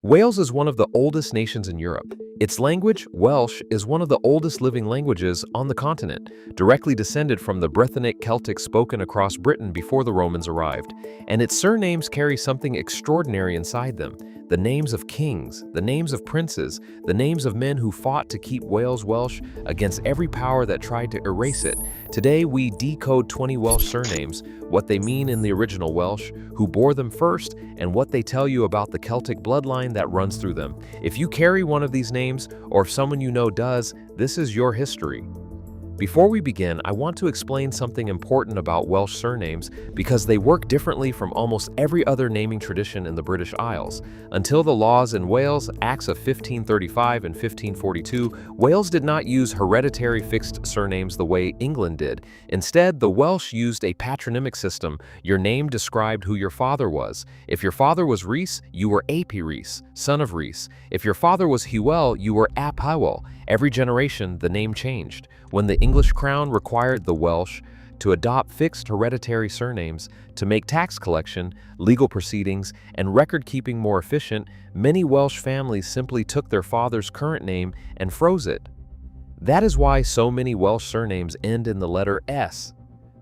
Wales is one of the oldest nations in Europe. Its language, Welsh, is one of the oldest living languages on the continent, directly descended from the Brythonic Celtic spoken across Britain before the Romans arrived. And its surnames carry something extraordinary inside them: the names of kings, the names of princes, the names of men who fought to keep Wales Welsh against every power that tried to erase it. Today we decode 20 Welsh surnames, what they mean in the original Welsh, who bore them first, and what they tell you about the Celtic bloodline that runs through them. If you carry one of these names, or if someone you know does, this is your history. Before we begin, I want to explain something important about Welsh surnames because they work differently from almost every other naming tradition in the British Isles. Until the laws in Wales, Acts of 1535 and 1542, Wales did not use hereditary fixed surnames the way England did. Instead, the Welsh used a patronymic system. Your name described who your father was. If your father was Rees, you were ap Rees, son of Rees. If your father was Llewelyn, you were ap Powell. Every generation, the name changed. When the English crown required the Welsh to adopt fixed hereditary surnames to make tax collection, legal proceedings, and record-keeping more efficient, many Welsh families simply took their father's current name and froze it. That is why so many Welsh surnames end in the letter S.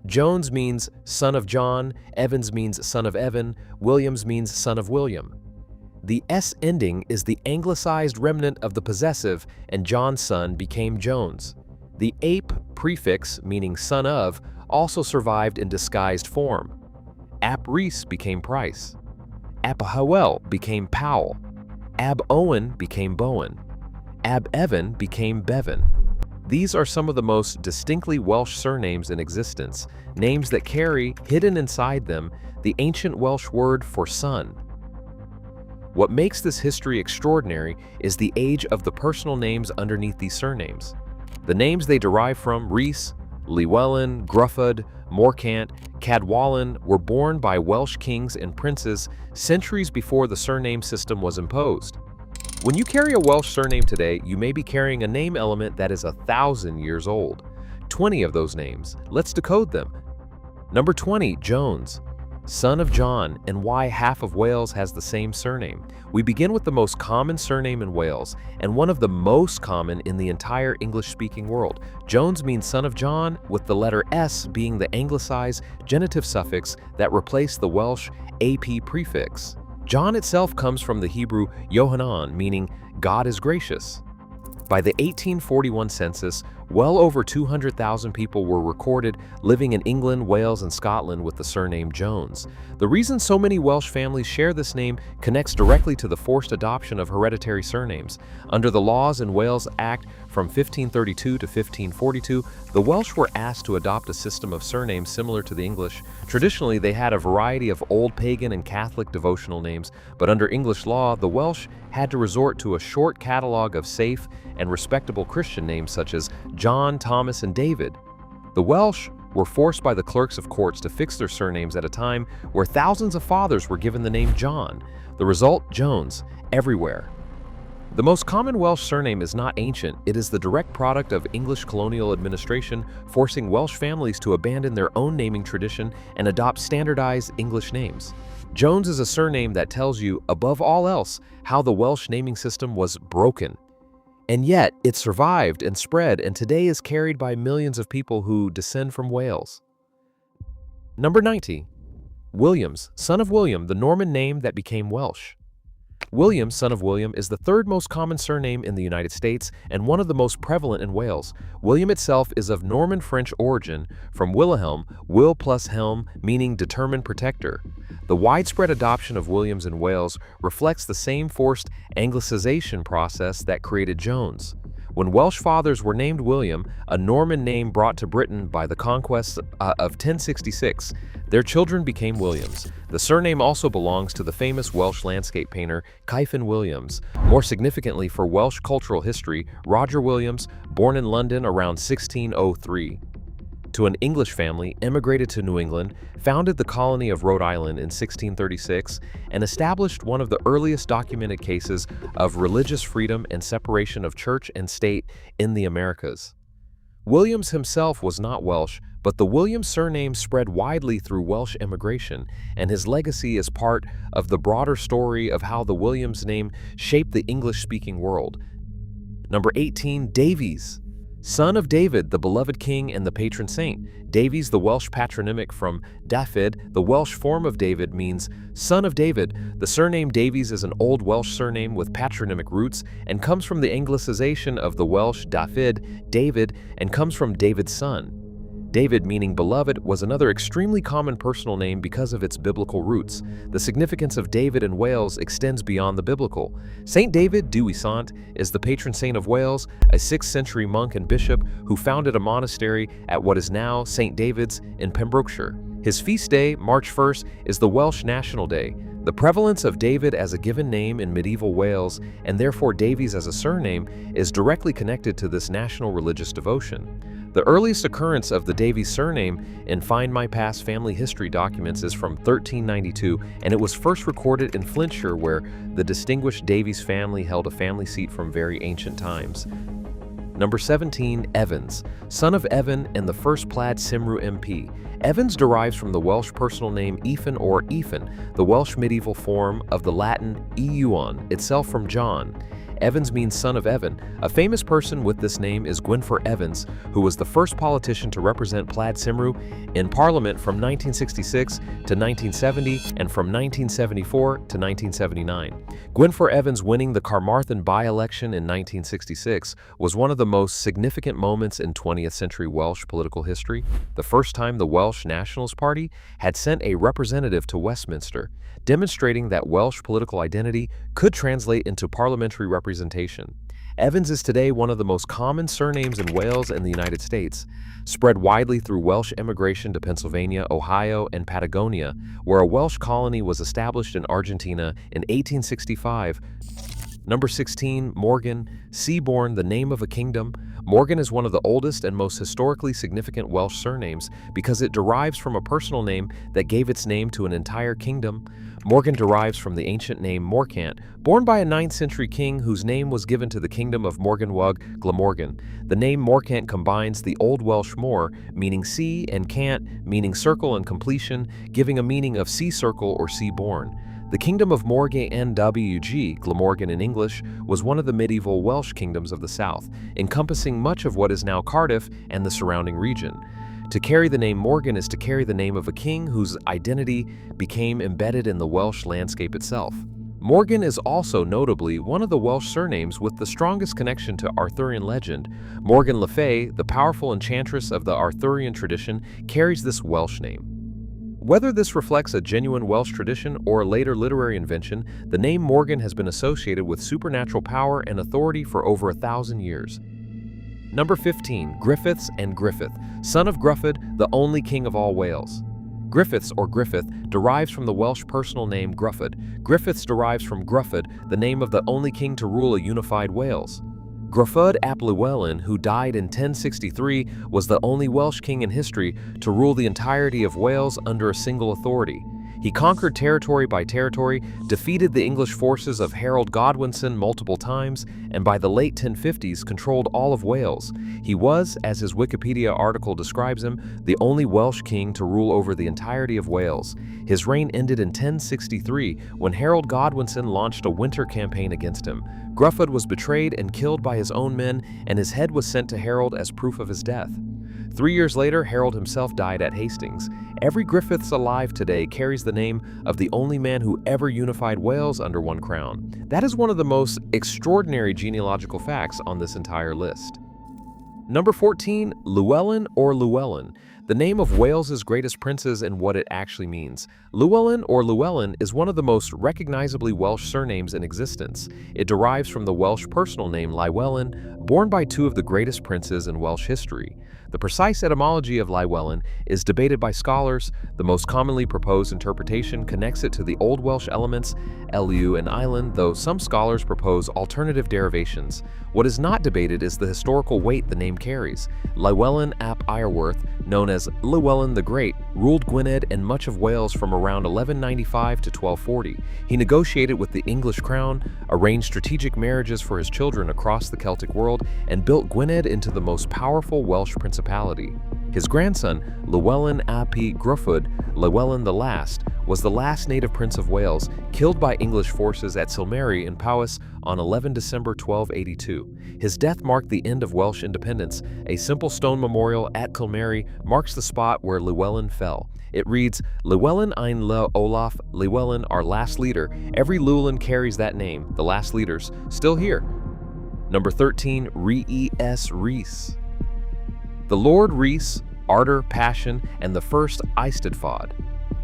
Jones means son of John, Evans means son of Evan, Williams means son of William. The S ending is the anglicized remnant of the possessive, and John's son became Jones. The ap prefix, meaning son of, also survived in disguised form. Ap Rees became Price. Ap Powell became Powell. Ab Owen became Bowen. Ab Evan became Bevan. These are some of the most distinctly Welsh surnames in existence, names that carry, hidden inside them, the ancient Welsh word for son. What makes this history extraordinary is the age of the personal names underneath these surnames. The names they derive from, Rees, Llewelyn, Gruffydd, Morcant, Cadwallader, were born by Welsh kings and princes centuries before the surname system was imposed. When you carry a Welsh surname today, you may be carrying a name element that is 1,000 years old. 20 of those names. Let's decode them. Number 20, Jones. Son of John, and why half of Wales has the same surname. We begin with the most common surname in Wales, and one of the most common in the entire English-speaking world. Jones means son of John, with the letter S being the anglicized genitive suffix that replaced the Welsh ap prefix. John itself comes from the Hebrew Yohanan, meaning God is gracious. By the 1841 census, well over 200,000 people were recorded living in England, Wales, and Scotland with the surname Jones. The reason so many Welsh families share this name connects directly to the forced adoption of hereditary surnames. Under the Laws in Wales Act from 1532 to 1542, the Welsh were asked to adopt a system of surnames similar to the English. Traditionally, they had a variety of old pagan and Catholic devotional names, but under English law, the Welsh had to resort to a short catalog of safe and respectable Christian names such as John, Thomas, and David. The Welsh were forced by the clerks of courts to fix their surnames at a time where thousands of fathers were given the name John. The result, Jones, everywhere. The most common Welsh surname is not ancient. It is the direct product of English colonial administration forcing Welsh families to abandon their own naming tradition and adopt standardized English names. Jones is a surname that tells you, above all else, how the Welsh naming system was broken. And yet, it survived and spread, and today is carried by millions of people who descend from Wales. Number 90. Williams, son of William, the Norman name that became Welsh. William, son of William, is the third most common surname in the United States and one of the most prevalent in Wales. William itself is of Norman French origin, from Wilhelm, will plus helm, meaning determined protector. The widespread adoption of Williams in Wales reflects the same forced anglicization process that created Jones. When Welsh fathers were named William, a Norman name brought to Britain by the conquest of 1066, their children became Williams. The surname also belongs to the famous Welsh landscape painter Cyffin Williams. More significantly for Welsh cultural history, Roger Williams, born in London around 1603. To an English family, immigrated to New England, founded the colony of Rhode Island in 1636, and established one of the earliest documented cases of religious freedom and separation of church and state in the Americas. Williams himself was not Welsh, but the William surname spread widely through Welsh immigration, and his legacy is part of the broader story of how the Williams name shaped the English-speaking world. Number 18, Davies. Son of David, the beloved king and the patron saint. Davies, the Welsh patronymic from Dafydd, the Welsh form of David, means son of David. The surname Davies is an Old Welsh surname with patronymic roots and comes from the anglicization of the Welsh Dafydd, David, and comes from David's son. David, meaning beloved, was another extremely common personal name because of its biblical roots. The significance of David in Wales extends beyond the biblical. Saint David, Dewi Sant, is the patron saint of Wales, a 6th century monk and bishop who founded a monastery at what is now St. David's in Pembrokeshire. His feast day, March 1st, is the Welsh National Day. The prevalence of David as a given name in medieval Wales, and therefore Davies as a surname, is directly connected to this national religious devotion. The earliest occurrence of the Davies surname in Find My Past family history documents is from 1392, and it was first recorded in Flintshire, where the distinguished Davies family held a family seat from very ancient times. Number 17, Evans. Son of Evan and the first Plaid Cymru MP. Evans derives from the Welsh personal name Ethan or Ethan, the Welsh medieval form of the Latin Llywelyn, itself from John. Evans means son of Evan. A famous person with this name is Gwynfor Evans, who was the first politician to represent Plaid Cymru in Parliament from 1966 to 1970 and from 1974 to 1979. Gwynfor Evans winning the Carmarthen by-election in 1966 was one of the most significant moments in 20th century Welsh political history, the first time the Welsh Nationalist Party had sent a representative to Westminster, demonstrating that Welsh political identity could translate into parliamentary representation. Evans is today one of the most common surnames in Wales and the United States, spread widely through Welsh immigration to Pennsylvania, Ohio, and Patagonia, where a Welsh colony was established in Argentina in 1865. Number 16, Morgan. Seaborn, the name of a kingdom. Morgan is one of the oldest and most historically significant Welsh surnames because it derives from a personal name that gave its name to an entire kingdom. Morgan derives from the ancient name Morcant, born by a 9th century king whose name was given to the kingdom of Morganwg Glamorgan. The name Morcant combines the Old Welsh mor, meaning sea, and cant, meaning circle and completion, giving a meaning of sea circle or sea-born. The kingdom of Morge Nwg, Glamorgan in English, was one of the medieval Welsh kingdoms of the south, encompassing much of what is now Cardiff and the surrounding region. To carry the name Morgan is to carry the name of a king whose identity became embedded in the Welsh landscape itself. Morgan is also notably one of the Welsh surnames with the strongest connection to Arthurian legend. Morgan le Fay, the powerful enchantress of the Arthurian tradition, carries this Welsh name. Whether this reflects a genuine Welsh tradition or a later literary invention, the name Morgan has been associated with supernatural power and authority for over 1,000 years. Number 15, Griffiths and Griffith, son of Gruffydd, the only king of all Wales. Griffiths or Griffith derives from the Welsh personal name Gruffydd. Griffiths derives from Gruffydd, the name of the only king to rule a unified Wales. Gruffydd ap Llywelyn, who died in 1063, was the only Welsh king in history to rule the entirety of Wales under a single authority. He conquered territory by territory, defeated the English forces of Harold Godwinson multiple times, and by the late 1050s controlled all of Wales. He was, as his Wikipedia article describes him, the only Welsh king to rule over the entirety of Wales. His reign ended in 1063 when Harold Godwinson launched a winter campaign against him. Gruffydd was betrayed and killed by his own men, and his head was sent to Harold as proof of his death. 3 years later, Harold himself died at Hastings. Every Griffiths alive today carries the name of the only man who ever unified Wales under one crown. That is one of the most extraordinary genealogical facts on this entire list. Number 14, Llewelyn or Llewelyn. The name of Wales's greatest princes and what it actually means. Llewelyn or Llewelyn is one of the most recognizably Welsh surnames in existence. It derives from the Welsh personal name Llywelyn, born by two of the greatest princes in Welsh history. The precise etymology of Llywelyn is debated by scholars. The most commonly proposed interpretation connects it to the Old Welsh elements Llyw and Island, though some scholars propose alternative derivations. What is not debated is the historical weight the name carries. Llywelyn ap Iorwerth, known as Llywelyn the Great, ruled Gwynedd and much of Wales from around 1195 to 1240. He negotiated with the English crown, arranged strategic marriages for his children across the Celtic world, and built Gwynedd into the most powerful Welsh principality. His grandson, Llywelyn ap Gruffydd, Llywelyn the Last, was the last native prince of Wales, killed by English forces at Cymru in Powys on 11 December 1282. His death marked the end of Welsh independence. A simple stone memorial at Cymru marks the spot where Llywelyn fell. It reads, Llywelyn ein Llyw Olaf, Llywelyn, our last leader. Every Llewelyn carries that name, the last leaders, still here. Number 13, Rees. The Lord Rees, Ardor, Passion, and the first eisteddfod.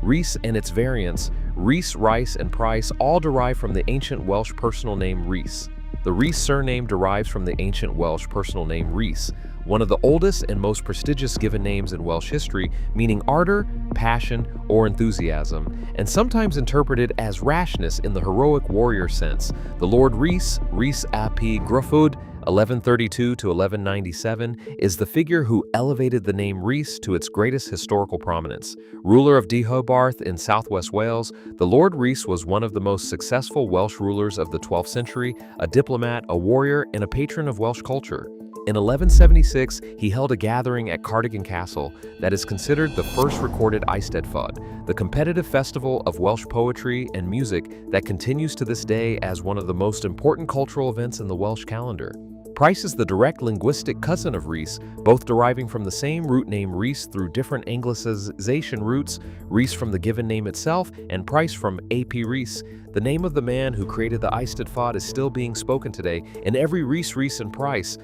Rees and its variants, Rees, Rice, and Price, all derive from the ancient Welsh personal name Rees. The Rees surname derives from the ancient Welsh personal name Rees, one of the oldest and most prestigious given names in Welsh history, meaning ardor, passion, or enthusiasm, and sometimes interpreted as rashness in the heroic warrior sense. The Lord Rees, Rees ap Gruffydd, 1132 to 1197, is the figure who elevated the name Rees to its greatest historical prominence. Ruler of Deheubarth in southwest Wales, the Lord Rees was one of the most successful Welsh rulers of the 12th century, a diplomat, a warrior, and a patron of Welsh culture. In 1176, he held a gathering at Cardigan Castle that is considered the first recorded eisteddfod, the competitive festival of Welsh poetry and music that continues to this day as one of the most important cultural events in the Welsh calendar. Price is the direct linguistic cousin of Rees, both deriving from the same root name Rees through different anglicization roots, Rees from the given name itself, and Price from ap Rees. The name of the man who created the eisteddfod is still being spoken today in every Rees, and Price.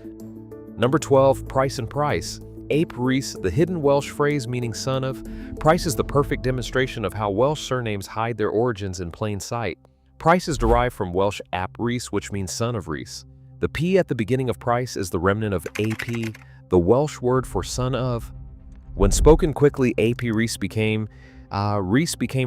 Number 12, Price and Price. Ap Rees, the hidden Welsh phrase meaning son of. Price is the perfect demonstration of how Welsh surnames hide their origins in plain sight. Price is derived from Welsh ap Rees, which means son of Rees. The P at the beginning of Price is the remnant of AP, the Welsh word for son of. When spoken quickly, ap Rees became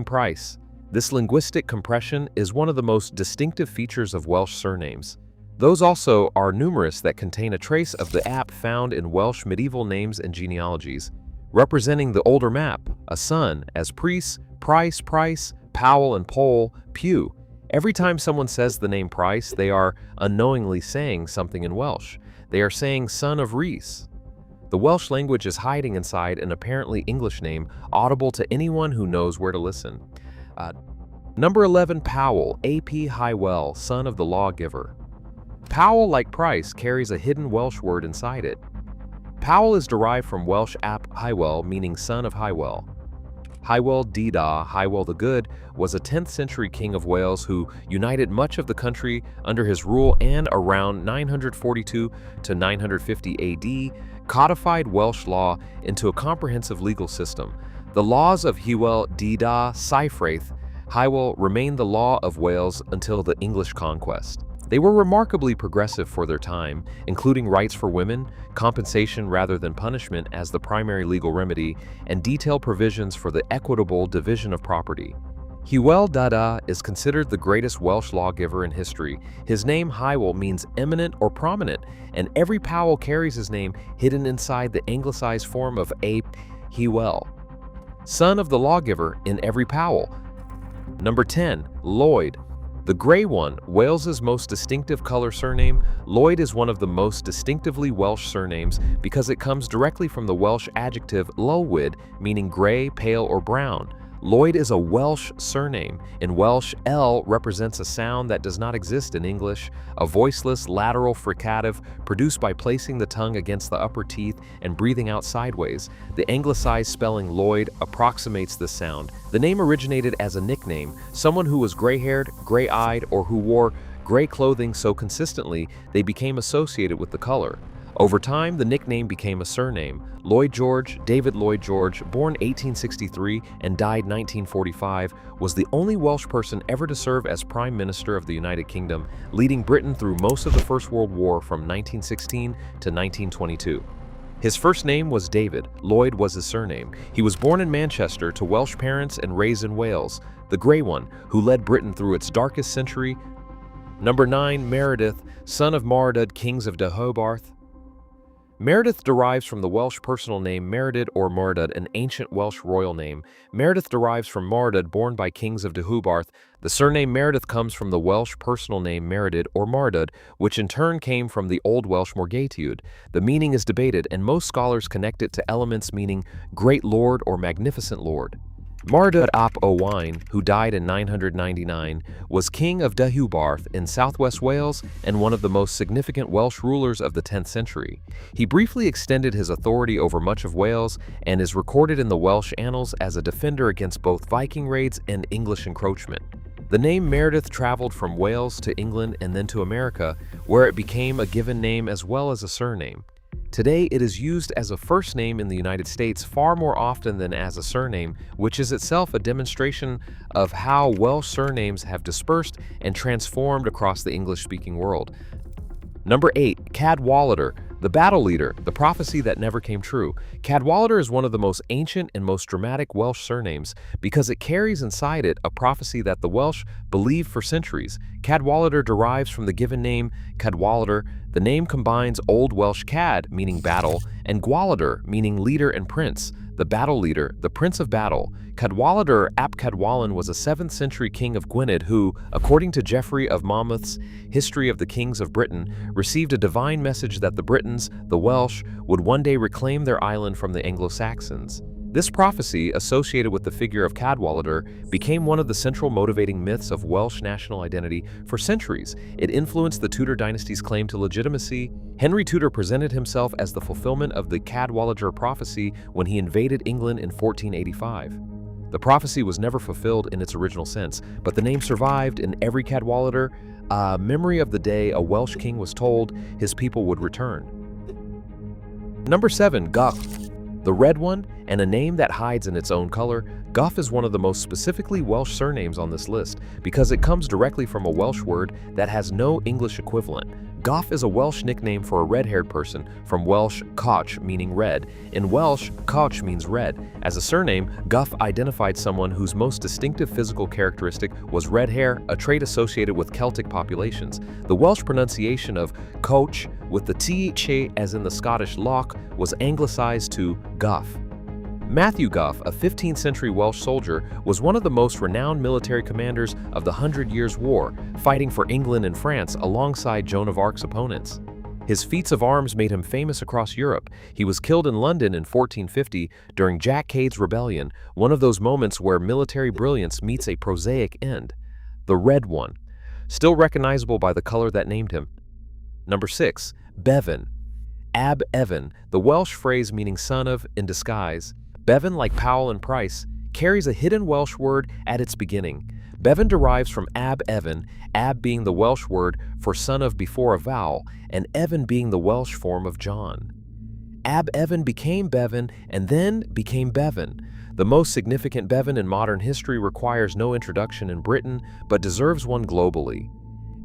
Price. This linguistic compression is one of the most distinctive features of Welsh surnames. Those also are numerous that contain a trace of the ap found in Welsh medieval names and genealogies, representing the older map, a son, as Price, Powell, and Pugh. Every time someone says the name Price, they are unknowingly saying something in Welsh. They are saying son of Rees. The Welsh language is hiding inside an apparently English name, audible to anyone who knows where to listen. Number 11, Powell, ap Llywelyn, son of the lawgiver. Powell, like Price, carries a hidden Welsh word inside it. Powell is derived from Welsh ap Llywelyn, meaning son of Llywelyn. Llywelyn the Good, was a 10th century king of Wales who united much of the country under his rule and around 942 to 950 AD, codified Welsh law into a comprehensive legal system. The laws of Llywelyn remained the law of Wales until the English conquest. They were remarkably progressive for their time, including rights for women, compensation rather than punishment as the primary legal remedy, and detailed provisions for the equitable division of property. Llywelyn is considered the greatest Welsh lawgiver in history. His name Llywelyn means eminent or prominent, and every Powell carries his name hidden inside the anglicized form of ap Llywelyn, son of the lawgiver in every Powell. Number 10, Lloyd. The Grey One, Wales's most distinctive color surname. Lloyd is one of the most distinctively Welsh surnames because it comes directly from the Welsh adjective Llywelyn, meaning gray, pale, or brown. Lloyd is a Welsh surname. In Welsh, L represents a sound that does not exist in English, a voiceless lateral fricative produced by placing the tongue against the upper teeth and breathing out sideways. The anglicized spelling Lloyd approximates this sound. The name originated as a nickname, someone who was gray-haired, gray-eyed, or who wore gray clothing so consistently they became associated with the color. Over time, the nickname became a surname. Lloyd George, David Lloyd George, born 1863 and died 1945, was the only Welsh person ever to serve as Prime Minister of the United Kingdom, leading Britain through most of the First World War from 1916 to 1922. His first name was David. Lloyd was his surname. He was born in Manchester to Welsh parents and raised in Wales, the Grey One, who led Britain through its darkest century. Number 9, Meredith, son of Meredith, kings of Deheubarth. Meredith derives from the Welsh personal name Meredith or Meredith, an ancient Welsh royal name. Meredith derives from Meredith, born by kings of Deheubarth. The surname Meredith comes from the Welsh personal name Meredith or Meredith, which in turn came from the Old Welsh Morgaethwyd. The meaning is debated, and most scholars connect it to elements meaning great lord or magnificent lord. Meredith ap Owen, who died in 999, was king of Deheubarth in southwest Wales and one of the most significant Welsh rulers of the 10th century. He briefly extended his authority over much of Wales and is recorded in the Welsh annals as a defender against both Viking raids and English encroachment. The name Meredith traveled from Wales to England and then to America, where it became a given name as well as a surname. Today, it is used as a first name in the United States far more often than as a surname, which is itself a demonstration of how Welsh surnames have dispersed and transformed across the English-speaking world. Number 8. Cadwallader, the battle leader, the prophecy that never came true. Cadwallader is one of the most ancient and most dramatic Welsh surnames because it carries inside it a prophecy that the Welsh believed for centuries. Cadwallader derives from the given name Cadwallader. The name combines Old Welsh cad, meaning battle, and gwallader, meaning leader and prince, the battle leader, the prince of battle. Cadwallader ap Llywelyn was a 7th century king of Gwynedd who, according to Geoffrey of Monmouth's History of the Kings of Britain, received a divine message that the Britons, the Welsh, would one day reclaim their island from the Anglo-Saxons. This prophecy, associated with the figure of Cadwallader, became one of the central motivating myths of Welsh national identity for centuries. It influenced the Tudor dynasty's claim to legitimacy. Henry Tudor presented himself as the fulfillment of the Cadwallader prophecy when he invaded England in 1485. The prophecy was never fulfilled in its original sense, but the name survived in every Cadwallader, a memory of the day a Welsh king was told his people would return. Number 7. Gough, the red one, and a name that hides in its own color. Gough is one of the most specifically Welsh surnames on this list because it comes directly from a Welsh word that has no English equivalent. Gough is a Welsh nickname for a red-haired person, from Welsh coch, meaning red. In Welsh, coch means red. As a surname, Gough identified someone whose most distinctive physical characteristic was red hair, a trait associated with Celtic populations. The Welsh pronunciation of coch, with the th as in the Scottish loch, was anglicized to Gough. Matthew Gough, a 15th century Welsh soldier, was one of the most renowned military commanders of the 100 Years' War, fighting for England and France alongside Joan of Arc's opponents. His feats of arms made him famous across Europe. He was killed in London in 1450 during Jack Cade's rebellion, one of those moments where military brilliance meets a prosaic end. The red one, still recognizable by the color that named him. Number 6. Bevan. Ab Evan, the Welsh phrase meaning son of in disguise. Bevan, like Powell and Price, carries a hidden Welsh word at its beginning. Bevan derives from Ab Evan, Ab being the Welsh word for son of before a vowel, and Evan being the Welsh form of John. Ab Evan became Bevan and then became Bevan. The most significant Bevan in modern history requires no introduction in Britain, but deserves one globally.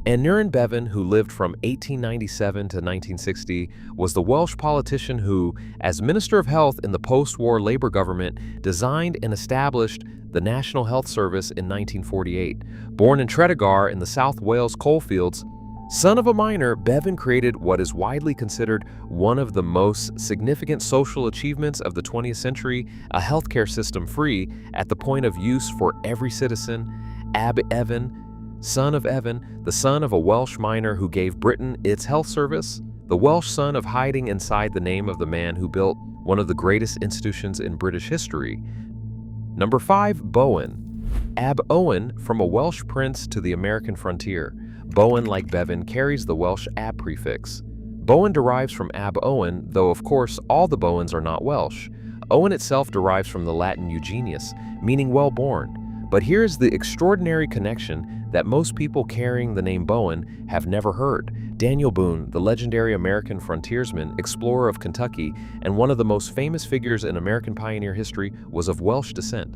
Aneurin Bevan, who lived from 1897 to 1960, was the Welsh politician who, as Minister of Health in the post-war Labour government, designed and established the National Health Service in 1948. Born in Tredegar in the South Wales coalfields, son of a miner, Bevan created what is widely considered one of the most significant social achievements of the 20th century, a healthcare system free at the point of use for every citizen. Ab Evan, son of Evan, the son of a Welsh miner who gave Britain its health service, the Welsh son of hiding inside the name of the man who built one of the greatest institutions in British history. Number 5. Bowen. Ab Owen, from a Welsh prince to the American frontier. Bowen, like Bevan, carries the Welsh ab prefix. Bowen derives from Ab Owen, though of course all the Bowens are not Welsh. Owen itself derives from the Latin eugenius, meaning well-born. But here's the extraordinary connection that most people carrying the name Bowen have never heard. Daniel Boone, the legendary American frontiersman, explorer of Kentucky, and one of the most famous figures in American pioneer history, was of Welsh descent.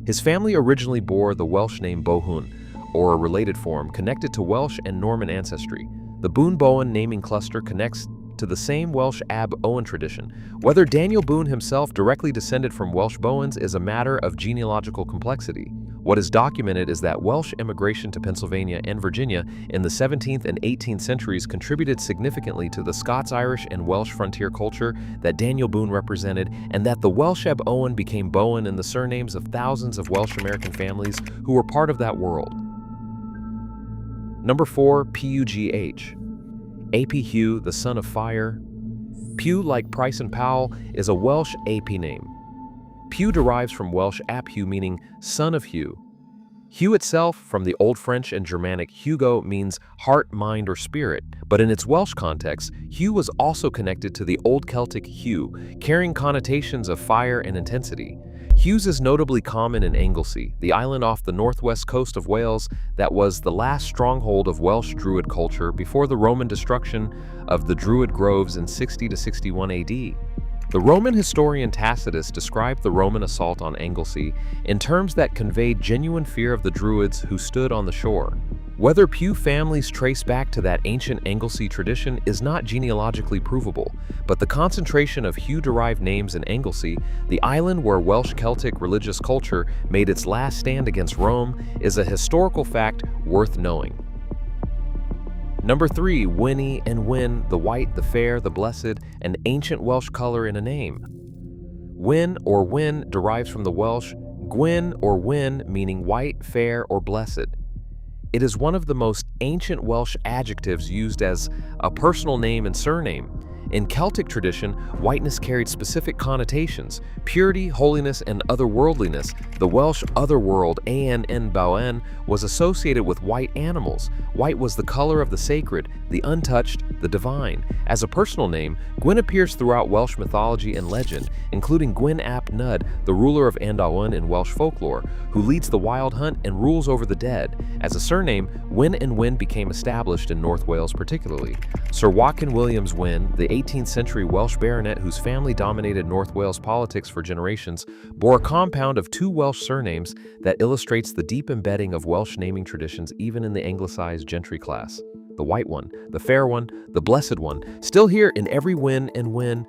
His family originally bore the Welsh name Bohun, or a related form, connected to Welsh and Norman ancestry. The Boone-Bowen naming cluster connects to the same Welsh Ab Owen tradition. Whether Daniel Boone himself directly descended from Welsh Bowens is a matter of genealogical complexity. What is documented is that Welsh immigration to Pennsylvania and Virginia in the 17th and 18th centuries contributed significantly to the Scots-Irish and Welsh frontier culture that Daniel Boone represented, and that the Welsh Ab Owen became Bowen in the surnames of thousands of Welsh American families who were part of that world. Number 4, Pugh. AP Hugh, the son of fire. Pugh, like Price and Powell, is a Welsh AP name. Pugh derives from Welsh ap Hugh, meaning son of Hugh. Hugh itself, from the Old French and Germanic Hugo, means heart, mind, or spirit, but in its Welsh context, Hugh was also connected to the Old Celtic Hugh, carrying connotations of fire and intensity. Hughs is notably common in Anglesey, the island off the northwest coast of Wales that was the last stronghold of Welsh Druid culture before the Roman destruction of the Druid groves in 60 to 61 AD. The Roman historian Tacitus described the Roman assault on Anglesey in terms that conveyed genuine fear of the Druids who stood on the shore. Whether Pugh families trace back to that ancient Anglesey tradition is not genealogically provable, but the concentration of Hugh-derived names in Anglesey, the island where Welsh Celtic religious culture made its last stand against Rome, is a historical fact worth knowing. Number 3, Wynne and Wynne, the white, the fair, the blessed, an ancient Welsh color in a name. Wynne or Wynne derives from the Welsh Gwyn or Wynne, meaning white, fair, or blessed. It is one of the most ancient Welsh adjectives used as a personal name and surname. In Celtic tradition, whiteness carried specific connotations: purity, holiness, and otherworldliness. The Welsh otherworld, An Bowen, was associated with white animals. White was the color of the sacred, the untouched, the divine. As a personal name, Gwyn appears throughout Welsh mythology and legend, including Gwyn ap Nudd, the ruler of Andawan in Welsh folklore, who leads the wild hunt and rules over the dead. As a surname, Wynne and Wynne became established in North Wales particularly. Sir Watkin Williams Wynne, the 18th century Welsh baronet whose family dominated North Wales politics for generations, bore a compound of 2 Welsh surnames that illustrates the deep embedding of Welsh naming traditions even in the Anglicized gentry class. The white one, the fair one, the blessed one, still here in every Wynne and Wynne.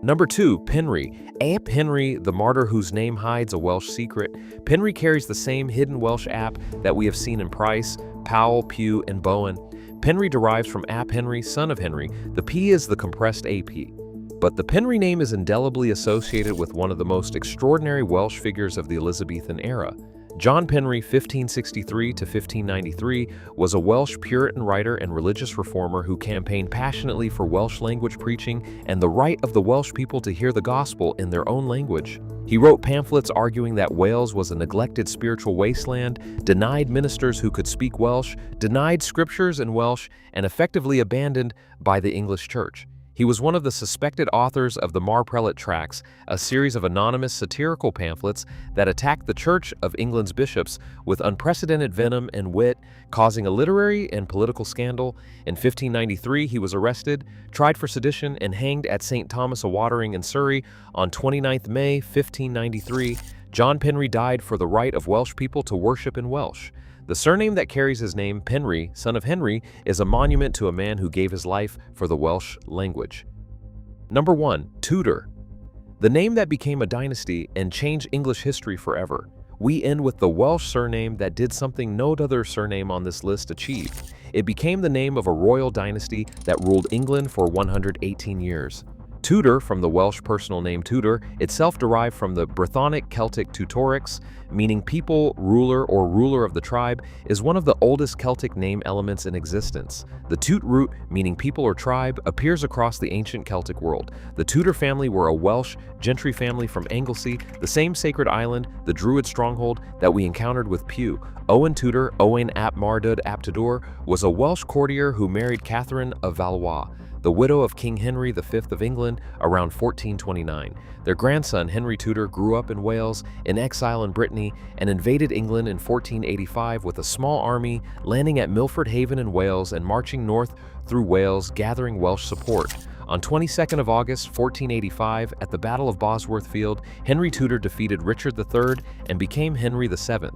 Number 2, Penry. Ap Henry, the martyr whose name hides a Welsh secret. Penry carries the same hidden Welsh ap that we have seen in Price, Powell, Pugh, and Bowen. Penry derives from Ap Henry, son of Henry. The P is the compressed AP. But the Penry name is indelibly associated with one of the most extraordinary Welsh figures of the Elizabethan era. John Penry, 1563 to 1593, was a Welsh Puritan writer and religious reformer who campaigned passionately for Welsh language preaching and the right of the Welsh people to hear the gospel in their own language. He wrote pamphlets arguing that Wales was a neglected spiritual wasteland, denied ministers who could speak Welsh, denied scriptures in Welsh, and effectively abandoned by the English Church. He was one of the suspected authors of the Marprelate Tracts, a series of anonymous satirical pamphlets that attacked the Church of England's bishops with unprecedented venom and wit, causing a literary and political scandal. In 1593, he was arrested, tried for sedition, and hanged at St. Thomas a Watering in Surrey on 29 May 1593. John Penry died for the right of Welsh people to worship in Welsh. The surname that carries his name, Penry, son of Henry, is a monument to a man who gave his life for the Welsh language. Number 1, Tudor. The name that became a dynasty and changed English history forever. We end with the Welsh surname that did something no other surname on this list achieved. It became the name of a royal dynasty that ruled England for 118 years. Tudor, from the Welsh personal name Tudor, itself derived from the Brythonic Celtic Tutorix, meaning people, ruler, or ruler of the tribe, is one of the oldest Celtic name elements in existence. The Tut root, meaning people or tribe, appears across the ancient Celtic world. The Tudor family were a Welsh gentry family from Anglesey, the same sacred island, the Druid stronghold, that we encountered with Pugh. Owen Tudor, Owen ap Mardud ap Tudor, was a Welsh courtier who married Catherine of Valois, the widow of King Henry V of England, around 1429. Their grandson, Henry Tudor, grew up in Wales, in exile in Brittany, and invaded England in 1485 with a small army, landing at Milford Haven in Wales and marching north through Wales, gathering Welsh support. On 22nd of August, 1485, at the Battle of Bosworth Field, Henry Tudor defeated Richard III and became Henry VII.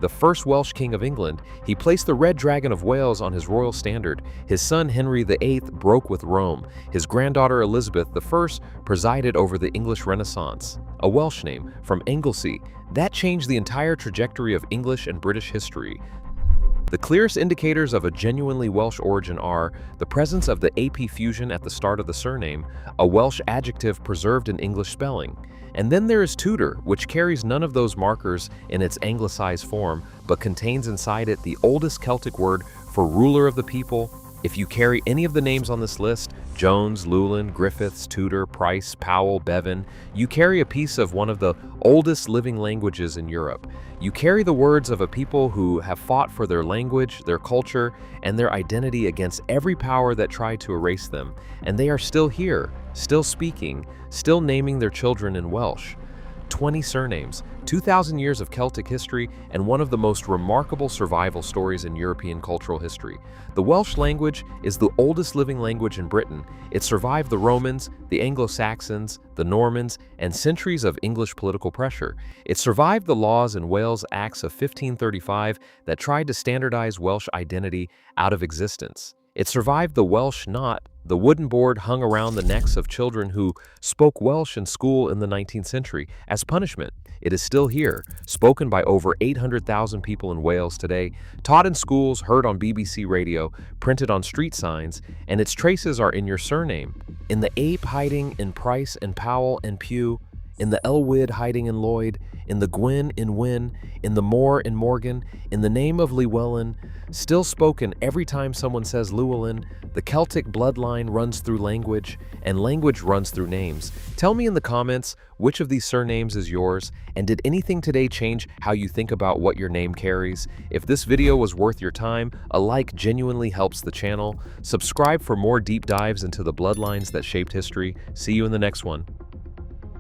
the first Welsh king of England, he placed the Red Dragon of Wales on his royal standard. His son Henry VIII broke with Rome. His granddaughter Elizabeth I presided over the English Renaissance. A Welsh name, from Anglesey, that changed the entire trajectory of English and British history. The clearest indicators of a genuinely Welsh origin are the presence of the AP fusion at the start of the surname, a Welsh adjective preserved in English spelling. And then there is Tudor, which carries none of those markers in its anglicized form, but contains inside it the oldest Celtic word for ruler of the people. If you carry any of the names on this list, Jones, Llewelyn, Griffiths, Tudor, Price, Powell, Bevan, you carry a piece of one of the oldest living languages in Europe. You carry the words of a people who have fought for their language, their culture, and their identity against every power that tried to erase them. And they are still here, still speaking, still naming their children in Welsh. 20 surnames, 2,000 years of Celtic history, and one of the most remarkable survival stories in European cultural history. The Welsh language is the oldest living language in Britain. It survived the Romans, the Anglo-Saxons, the Normans, and centuries of English political pressure. It survived the laws and Wales Acts of 1535 that tried to standardize Welsh identity out of existence. It survived the Welsh knot, the wooden board hung around the necks of children who spoke Welsh in school in the 19th century as punishment. It is still here, spoken by over 800,000 people in Wales today, taught in schools, heard on BBC radio, printed on street signs, and its traces are in your surname, in the ape hiding in Price and Powell and Pugh, in the Llywelyn hiding in Lloyd, in the Gwyn in Wynne, in the Moor in Morgan, in the name of Llywelyn, still spoken every time someone says Llewelyn. The Celtic bloodline runs through language, and language runs through names. Tell me in the comments which of these surnames is yours, and did anything today change how you think about what your name carries? If this video was worth your time, a like genuinely helps the channel. Subscribe for more deep dives into the bloodlines that shaped history. See you in the next one.